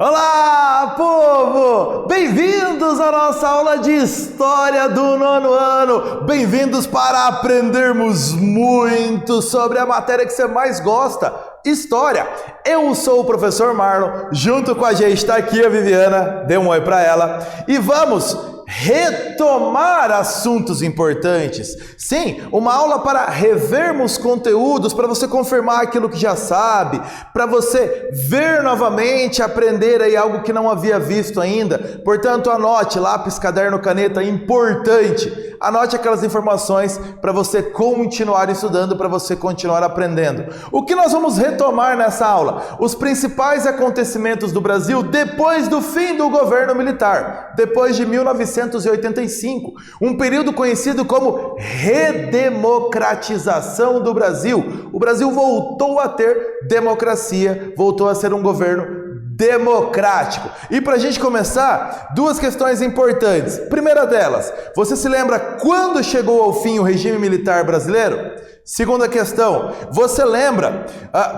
Olá, povo! Bem-vindos à nossa aula de História do nono ano! Bem-vindos para aprendermos muito sobre a matéria que você mais gosta, História. Eu sou o professor Marlon, junto com a gente está aqui a Viviana, dê um oi para ela, e vamos retomar assuntos importantes. Sim, uma aula para revermos conteúdos, para você confirmar aquilo que já sabe, para você ver novamente, aprender aí algo que não havia visto ainda. Portanto, anote, lápis, caderno, caneta, importante. Anote aquelas informações para você continuar estudando, para você continuar aprendendo. O que nós vamos retomar nessa aula? Os principais acontecimentos do Brasil depois do fim do governo militar, depois de 1985, um período conhecido como redemocratização do Brasil. O Brasil voltou a ter democracia, voltou a ser um governo democrático. E para a gente começar, duas questões importantes. Primeira delas, você se lembra quando chegou ao fim o regime militar brasileiro? Segunda questão, você lembra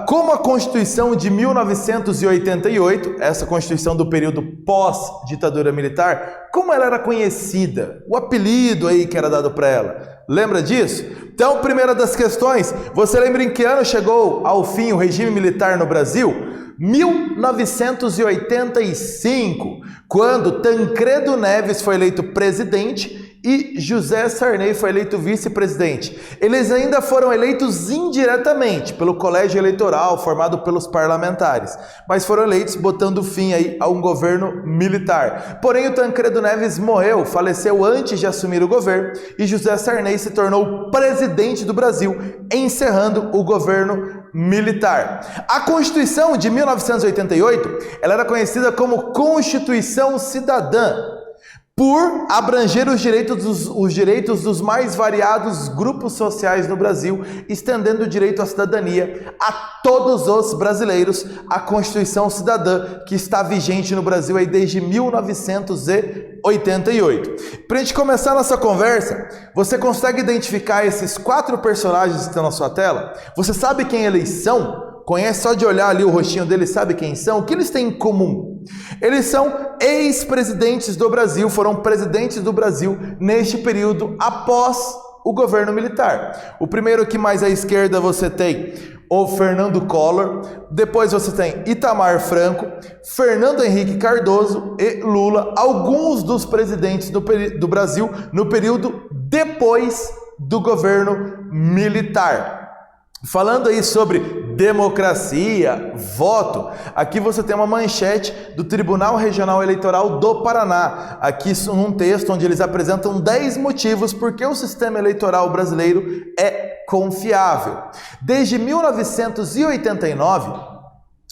como a Constituição de 1988, essa Constituição do período pós-ditadura militar, como ela era conhecida? O apelido aí que era dado para ela. Lembra disso? Então, primeira das questões, você lembra em que ano chegou ao fim o regime militar no Brasil? 1985, quando Tancredo Neves foi eleito presidente e José Sarney foi eleito vice-presidente. Eles ainda foram eleitos indiretamente pelo colégio eleitoral formado pelos parlamentares, mas foram eleitos botando fim aí a um governo militar. Porém, o Tancredo Neves morreu, faleceu antes de assumir o governo e José Sarney se tornou presidente do Brasil, encerrando o governo militar. A Constituição de 1988, ela era conhecida como Constituição Cidadã, por abranger os direitos dos mais variados grupos sociais no Brasil, estendendo o direito à cidadania a todos os brasileiros. A Constituição Cidadã, que está vigente no Brasil aí desde 1988. Para a gente começar nossa conversa, você consegue identificar esses 4 personagens que estão na sua tela? Você sabe quem eles são? Conhece só de olhar ali o rostinho deles, sabe quem são? O que eles têm em comum? Eles são ex-presidentes do Brasil, foram presidentes do Brasil neste período após o governo militar. O primeiro aqui mais à esquerda você tem o Fernando Collor, depois você tem Itamar Franco, Fernando Henrique Cardoso e Lula, alguns dos presidentes do Brasil no período depois do governo militar. Falando aí sobre democracia, voto, aqui você tem uma manchete do Tribunal Regional Eleitoral do Paraná, aqui num texto onde eles apresentam 10 motivos por que o sistema eleitoral brasileiro é confiável. Desde 1989,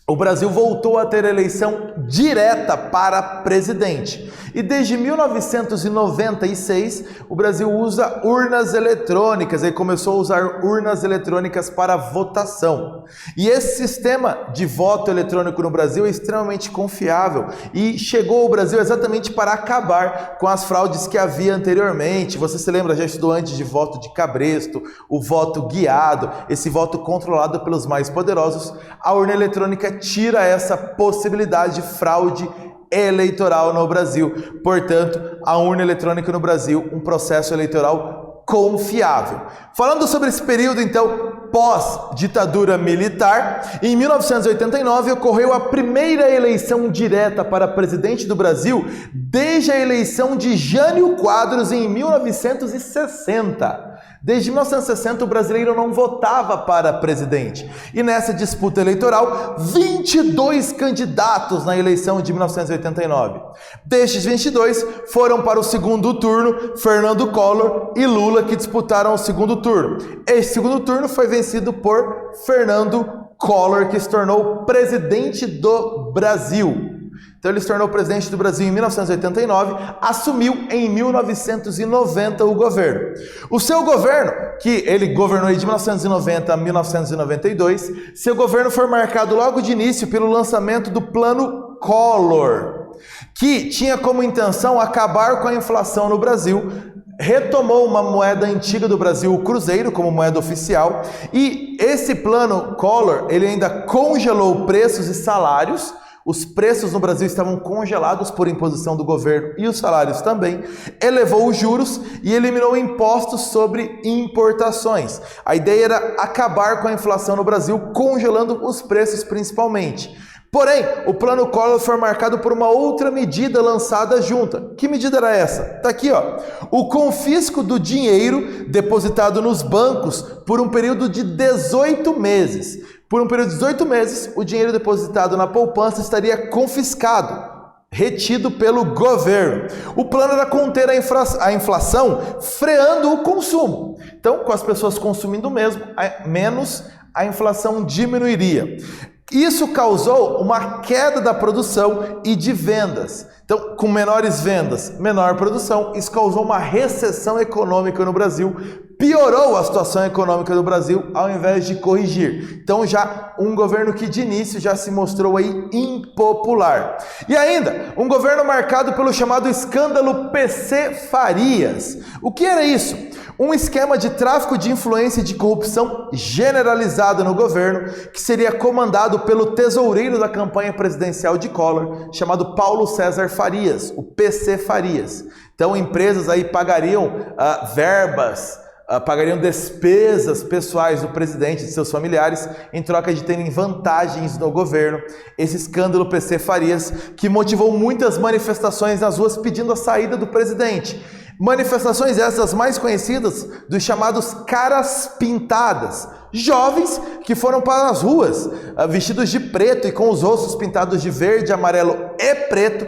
o Brasil voltou a ter eleição direta para presidente. E desde 1996, o Brasil usa urnas eletrônicas, e começou a usar urnas eletrônicas para votação. E esse sistema de voto eletrônico no Brasil é extremamente confiável e chegou ao Brasil exatamente para acabar com as fraudes que havia anteriormente. Você se lembra, já estudou antes de voto de cabresto, o voto guiado, esse voto controlado pelos mais poderosos. A urna eletrônica tira essa possibilidade de fraude eleitoral no Brasil. Portanto, a urna eletrônica no Brasil, um processo eleitoral confiável. Falando sobre esse período, então, pós-ditadura militar, em 1989 ocorreu a primeira eleição direta para presidente do Brasil desde a eleição de Jânio Quadros em 1960. Desde 1960, o brasileiro não votava para presidente. E nessa disputa eleitoral, 22 candidatos na eleição de 1989. Destes 22, foram para o segundo turno Fernando Collor e Lula, que disputaram o segundo turno. Este segundo turno foi vencido por Fernando Collor, que se tornou presidente do Brasil. Então ele se tornou presidente do Brasil em 1989, assumiu em 1990 o governo. O seu governo, que ele governou de 1990 a 1992, seu governo foi marcado logo de início pelo lançamento do Plano Collor, que tinha como intenção acabar com a inflação no Brasil, retomou uma moeda antiga do Brasil, o cruzeiro, como moeda oficial, e esse plano Collor, ele ainda congelou preços e salários, Os preços no Brasil estavam congelados por imposição do governo e os salários também, elevou os juros e eliminou impostos sobre importações. A ideia era acabar com a inflação no Brasil, congelando os preços principalmente. Porém, o plano Collor foi marcado por uma outra medida lançada junta. Que medida era essa? Tá aqui, ó. O confisco do dinheiro depositado nos bancos por um período de 18 meses. Por um período de 18 meses, o dinheiro depositado na poupança estaria confiscado, retido pelo governo. O plano era conter a inflação, freando o consumo. Então, com as pessoas consumindo menos, a inflação diminuiria. Isso causou uma queda da produção e de vendas. Então, com menores vendas, menor produção, isso causou uma recessão econômica no Brasil, piorou a situação econômica do Brasil ao invés de corrigir. Então, já um governo que de início já se mostrou aí impopular. E ainda, um governo marcado pelo chamado escândalo PC Farias. O que era isso? Um esquema de tráfico de influência e de corrupção generalizado no governo, que seria comandado pelo tesoureiro da campanha presidencial de Collor, chamado Paulo César Farias, o PC Farias. Então, empresas aí pagariam pagariam despesas pessoais do presidente e de seus familiares em troca de terem vantagens no governo. Esse escândalo PC Farias, que motivou muitas manifestações nas ruas pedindo a saída do presidente. Manifestações essas mais conhecidas dos chamados caras pintadas, jovens que foram para as ruas vestidos de preto e com os rostos pintados de verde, amarelo e preto,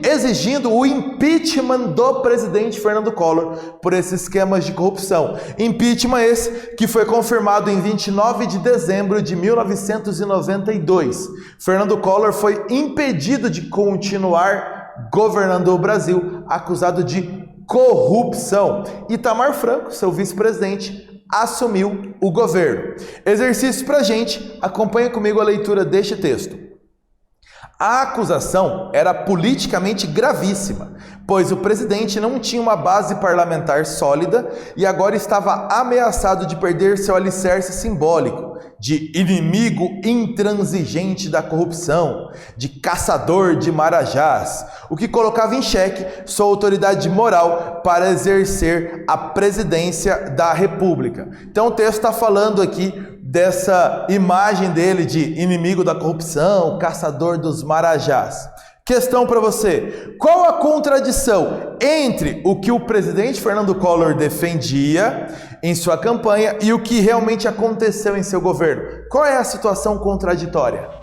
exigindo o impeachment do presidente Fernando Collor por esses esquemas de corrupção. Impeachment esse que foi confirmado em 29 de dezembro de 1992. Fernando Collor foi impedido de continuar governando o Brasil, acusado de corrupção. Itamar Franco, seu vice-presidente, assumiu o governo. Exercício pra gente, acompanha comigo a leitura deste texto. A acusação era politicamente gravíssima, pois o presidente não tinha uma base parlamentar sólida e agora estava ameaçado de perder seu alicerce simbólico de inimigo intransigente da corrupção, de caçador de marajás, o que colocava em xeque sua autoridade moral para exercer a presidência da República. Então o texto está falando aqui dessa imagem dele de inimigo da corrupção, caçador dos marajás. Questão para você: qual a contradição entre o que o presidente Fernando Collor defendia em sua campanha e o que realmente aconteceu em seu governo? Qual é a situação contraditória?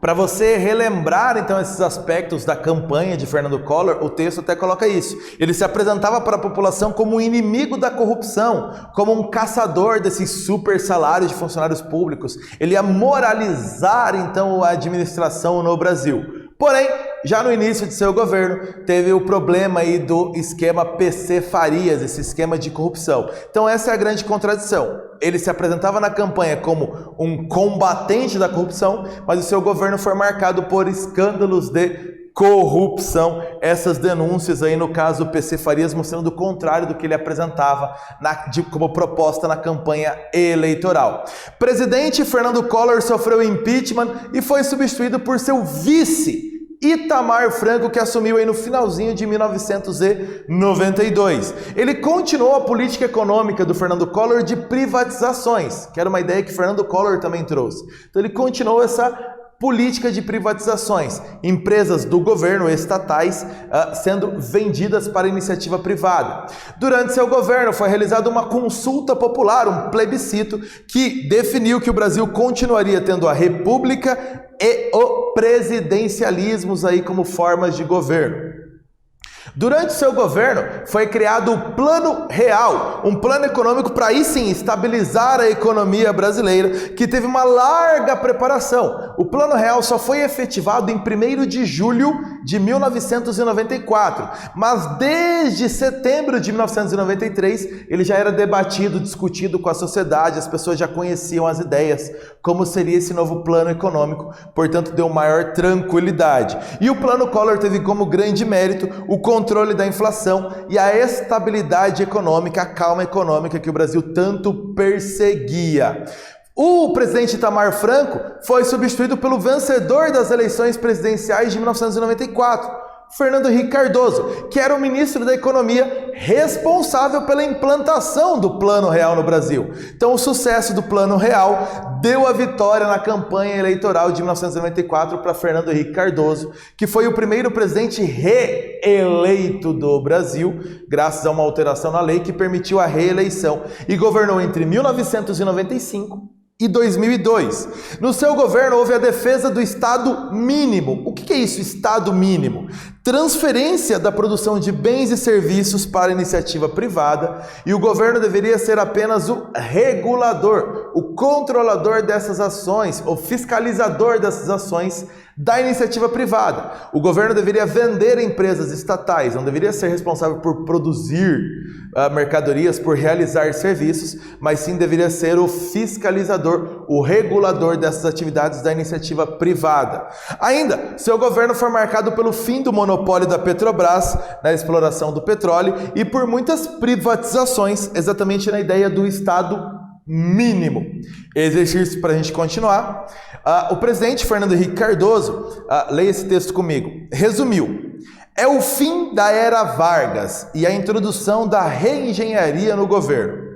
Para você relembrar então esses aspectos da campanha de Fernando Collor, o texto até coloca isso. Ele se apresentava para a população como um inimigo da corrupção, como um caçador desses super salários de funcionários públicos. Ele ia moralizar então a administração no Brasil. Porém, já no início de seu governo, teve o problema aí do esquema PC Farias, esse esquema de corrupção. Então essa é a grande contradição. Ele se apresentava na campanha como um combatente da corrupção, mas o seu governo foi marcado por escândalos de corrupção. Essas denúncias aí, no caso do PC Farias, mostrando o contrário do que ele apresentava como proposta na campanha eleitoral. Presidente Fernando Collor sofreu impeachment e foi substituído por seu vice, Itamar Franco, que assumiu aí no finalzinho de 1992. Ele continuou a política econômica do Fernando Collor de privatizações, que era uma ideia que Fernando Collor também trouxe. Então ele continuou essa política de privatizações, empresas do governo estatais sendo vendidas para iniciativa privada. Durante seu governo foi realizada uma consulta popular, um plebiscito, que definiu que o Brasil continuaria tendo a república e o presidencialismo aí como formas de governo. Durante seu governo foi criado o Plano Real, um plano econômico para aí sim estabilizar a economia brasileira, que teve uma larga preparação. O Plano Real só foi efetivado em 1º de julho de 1994, mas desde setembro de 1993 ele já era debatido, discutido com a sociedade, as pessoas já conheciam as ideias, como seria esse novo plano econômico, portanto deu maior tranquilidade. E o Plano Collor teve como grande mérito o controle da inflação e a estabilidade econômica, a calma econômica que o Brasil tanto perseguia. O presidente Itamar Franco foi substituído pelo vencedor das eleições presidenciais de 1994, Fernando Henrique Cardoso, que era o ministro da Economia responsável pela implantação do Plano Real no Brasil. Então o sucesso do Plano Real deu a vitória na campanha eleitoral de 1994 para Fernando Henrique Cardoso, que foi o primeiro presidente reeleito do Brasil, graças a uma alteração na lei que permitiu a reeleição, e governou entre 1995 e 2002. No seu governo houve a defesa do Estado mínimo. O que é isso, Estado mínimo? Transferência da produção de bens e serviços para a iniciativa privada, e o governo deveria ser apenas o regulador, o controlador dessas ações, o fiscalizador dessas ações da iniciativa privada. O governo deveria vender empresas estatais, não deveria ser responsável por produzir mercadorias, por realizar serviços, mas sim deveria ser o fiscalizador, o regulador dessas atividades da iniciativa privada. Ainda, seu governo foi marcado pelo fim do monopólio da Petrobras na exploração do petróleo e por muitas privatizações, exatamente na ideia do Estado mínimo. Exercício para a gente continuar. O presidente Fernando Henrique Cardoso, leia esse texto comigo, resumiu: é o fim da era Vargas e a introdução da reengenharia no governo.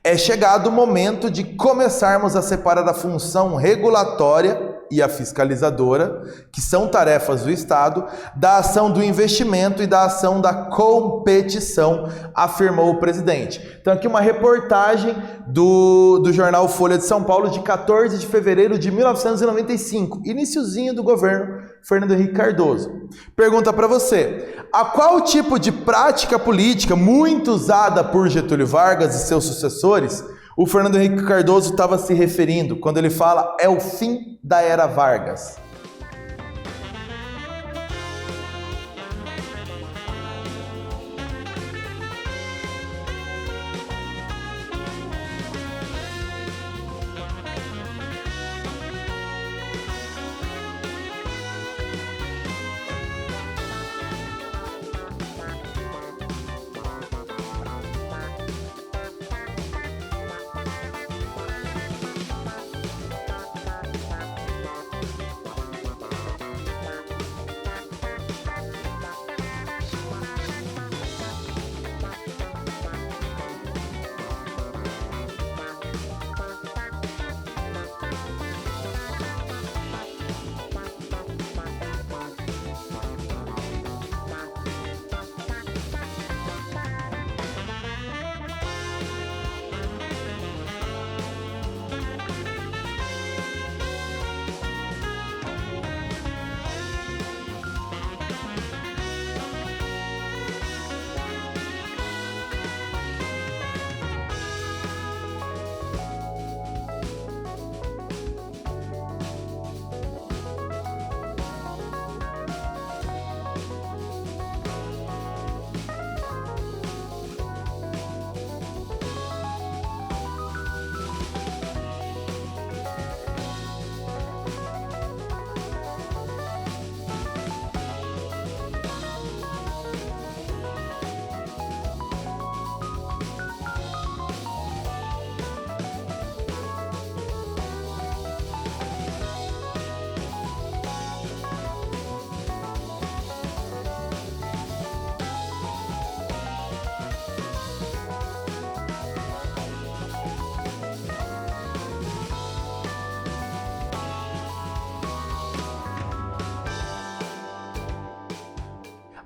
É chegado o momento de começarmos a separar a função regulatória e a fiscalizadora, que são tarefas do Estado, da ação do investimento e da ação da competição, afirmou o presidente. Então aqui uma reportagem do jornal Folha de São Paulo de 14 de fevereiro de 1995, iniciozinho do governo Fernando Henrique Cardoso. Pergunta para você: a qual tipo de prática política muito usada por Getúlio Vargas e seus sucessores o Fernando Henrique Cardoso estava se referindo quando ele fala é o fim da era Vargas?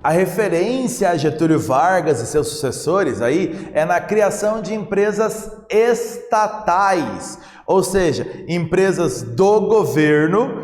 A referência a Getúlio Vargas e seus sucessores aí é na criação de empresas estatais, ou seja, empresas do governo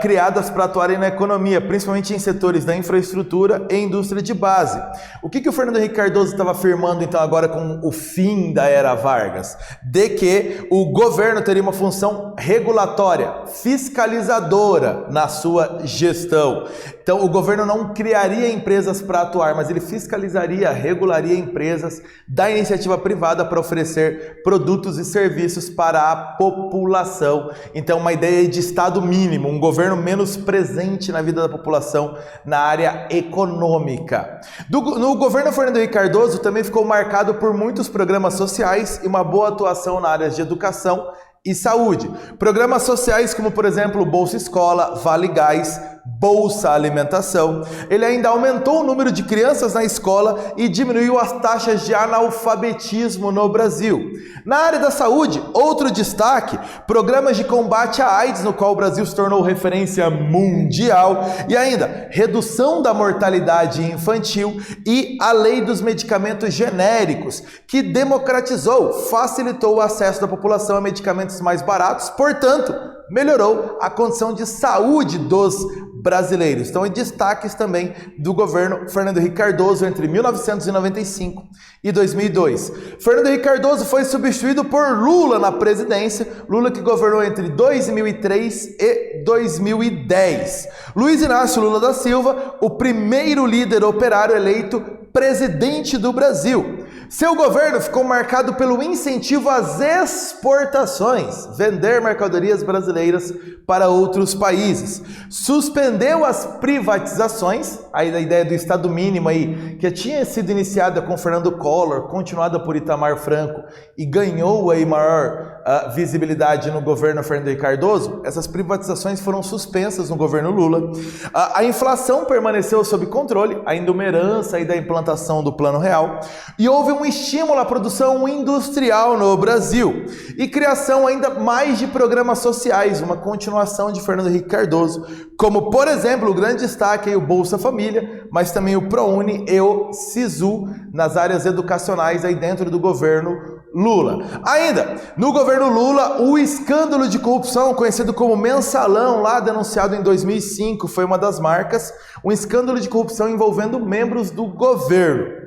criadas para atuarem na economia, principalmente em setores da infraestrutura e indústria de base. O que o Fernando Henrique Cardoso estava afirmando então agora com o fim da era Vargas? De que o governo teria uma função regulatória, fiscalizadora na sua gestão. Então o governo não criaria empresas para atuar, mas ele fiscalizaria, regularia empresas da iniciativa privada para oferecer produtos e serviços para a população. Então uma ideia de Estado mínimo, um governo menos presente na vida da população na área econômica. No governo Fernando Henrique Cardoso também ficou marcado por muitos programas sociais e uma boa atuação na área de educação e saúde. Programas sociais como, por exemplo, Bolsa Escola, Vale Gás, Bolsa Alimentação. Ele ainda aumentou o número de crianças na escola e diminuiu as taxas de analfabetismo no Brasil. Na área da saúde, outro destaque, programas de combate à AIDS, no qual o Brasil se tornou referência mundial, e ainda redução da mortalidade infantil e a lei dos medicamentos genéricos, que democratizou, facilitou o acesso da população a medicamentos mais baratos, portanto, melhorou a condição de saúde dos brasileiros. Então, em destaques também do governo Fernando Henrique Cardoso entre 1995 e 2002. Fernando Henrique Cardoso foi substituído por Lula na presidência, Lula que governou entre 2003 e 2010. Luiz Inácio Lula da Silva, o primeiro líder operário eleito presidente do Brasil. Seu governo ficou marcado pelo incentivo às exportações, vender mercadorias brasileiras para outros países. Suspendeu as privatizações, aí da ideia do Estado mínimo aí, que tinha sido iniciada com Fernando Collor, continuada por Itamar Franco e ganhou aí maior visibilidade no governo Fernando Henrique Cardoso. Essas privatizações foram suspensas no governo Lula. A inflação permaneceu sob controle, ainda uma herança aí da implantação do Plano Real, e houve um estímulo à produção industrial no Brasil e criação ainda mais de programas sociais, uma continuação de Fernando Henrique Cardoso, como por exemplo o grande destaque aí o Bolsa Família, mas também o ProUni e o Sisu nas áreas educacionais aí dentro do governo Lula. Ainda, no governo Lula, o escândalo de corrupção, conhecido como Mensalão, lá denunciado em 2005, foi uma das marcas, um escândalo de corrupção envolvendo membros do governo.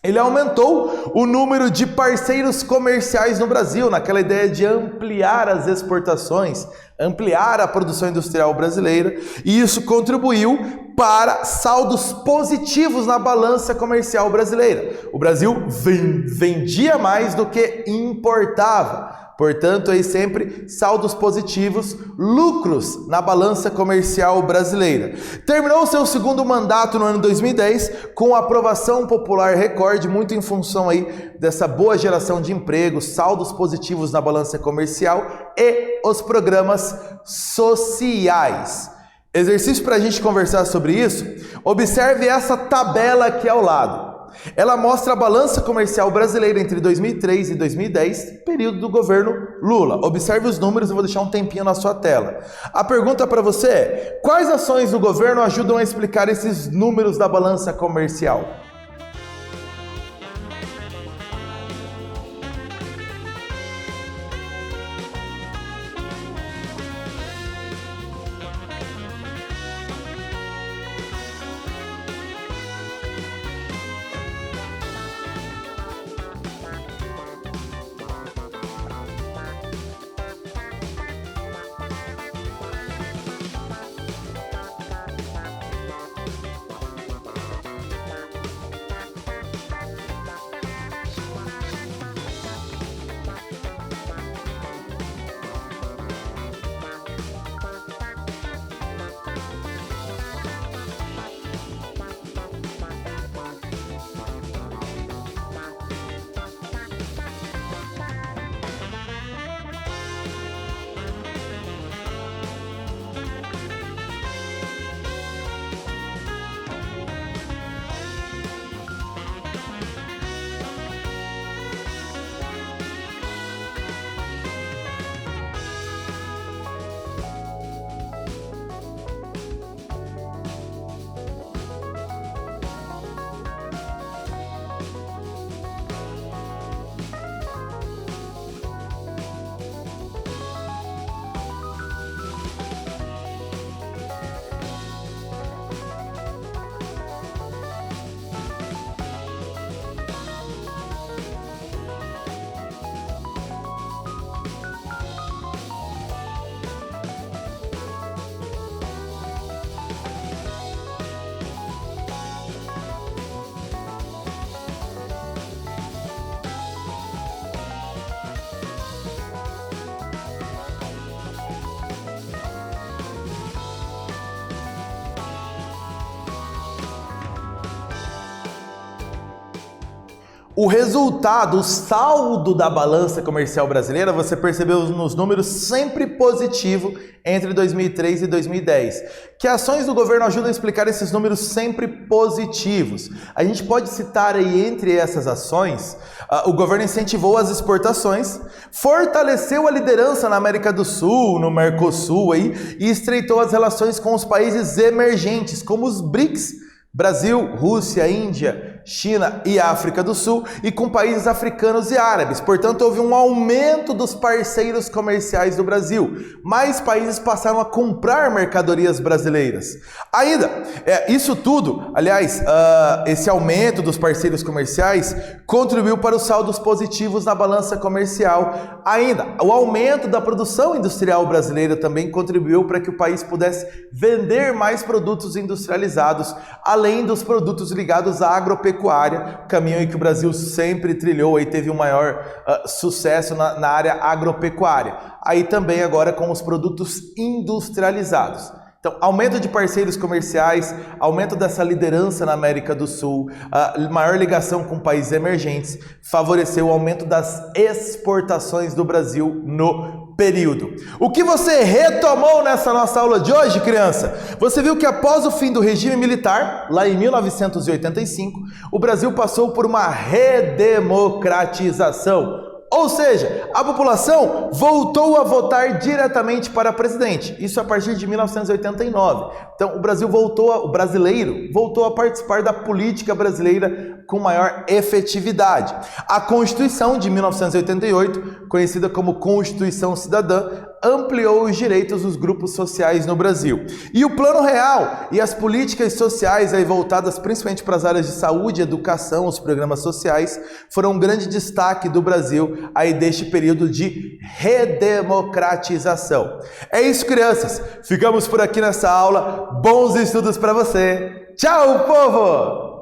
Ele aumentou o número de parceiros comerciais no Brasil, naquela ideia de ampliar as exportações, ampliar a produção industrial brasileira, e isso contribuiu para saldos positivos na balança comercial brasileira. O Brasil vendia mais do que importava. Portanto, aí sempre saldos positivos, lucros na balança comercial brasileira. Terminou seu segundo mandato no ano 2010 com aprovação popular recorde, muito em função aí dessa boa geração de empregos, saldos positivos na balança comercial e os programas sociais. Exercício para a gente conversar sobre isso, observe essa tabela aqui ao lado. Ela mostra a balança comercial brasileira entre 2003 e 2010, período do governo Lula. Observe os números, eu vou deixar um tempinho na sua tela. A pergunta para você é: quais ações do governo ajudam a explicar esses números da balança comercial? O resultado, o saldo da balança comercial brasileira, você percebeu nos números, sempre positivo entre 2003 e 2010. Que ações do governo ajudam a explicar esses números sempre positivos? A gente pode citar aí entre essas ações, o governo incentivou as exportações, fortaleceu a liderança na América do Sul, no Mercosul aí, e estreitou as relações com os países emergentes, como os BRICS, Brasil, Rússia, Índia, China e África do Sul, e com países africanos e árabes. Portanto, houve um aumento dos parceiros comerciais do Brasil. Mais países passaram a comprar mercadorias brasileiras. Ainda, isso tudo, aliás, esse aumento dos parceiros comerciais contribuiu para os saldos positivos na balança comercial. Ainda, o aumento da produção industrial brasileira também contribuiu para que o país pudesse vender mais produtos industrializados, além dos produtos ligados à agropecuária, caminho em que o Brasil sempre trilhou e teve um maior sucesso na área agropecuária. Aí também agora com os produtos industrializados. Então, aumento de parceiros comerciais, aumento dessa liderança na América do Sul, maior ligação com países emergentes, favoreceu o aumento das exportações do Brasil no período. O que você retomou nessa nossa aula de hoje, criança? Você viu que após o fim do regime militar, lá em 1985, o Brasil passou por uma redemocratização. Ou seja, a população voltou a votar diretamente para presidente. Isso a partir de 1989. Então, o brasileiro voltou a participar da política brasileira com maior efetividade. A Constituição de 1988, conhecida como Constituição Cidadã, ampliou os direitos dos grupos sociais no Brasil. E o Plano Real e as políticas sociais aí voltadas principalmente para as áreas de saúde, educação, os programas sociais, foram um grande destaque do Brasil aí deste período de redemocratização. É isso, crianças. Ficamos por aqui nessa aula. Bons estudos para você. Tchau, povo!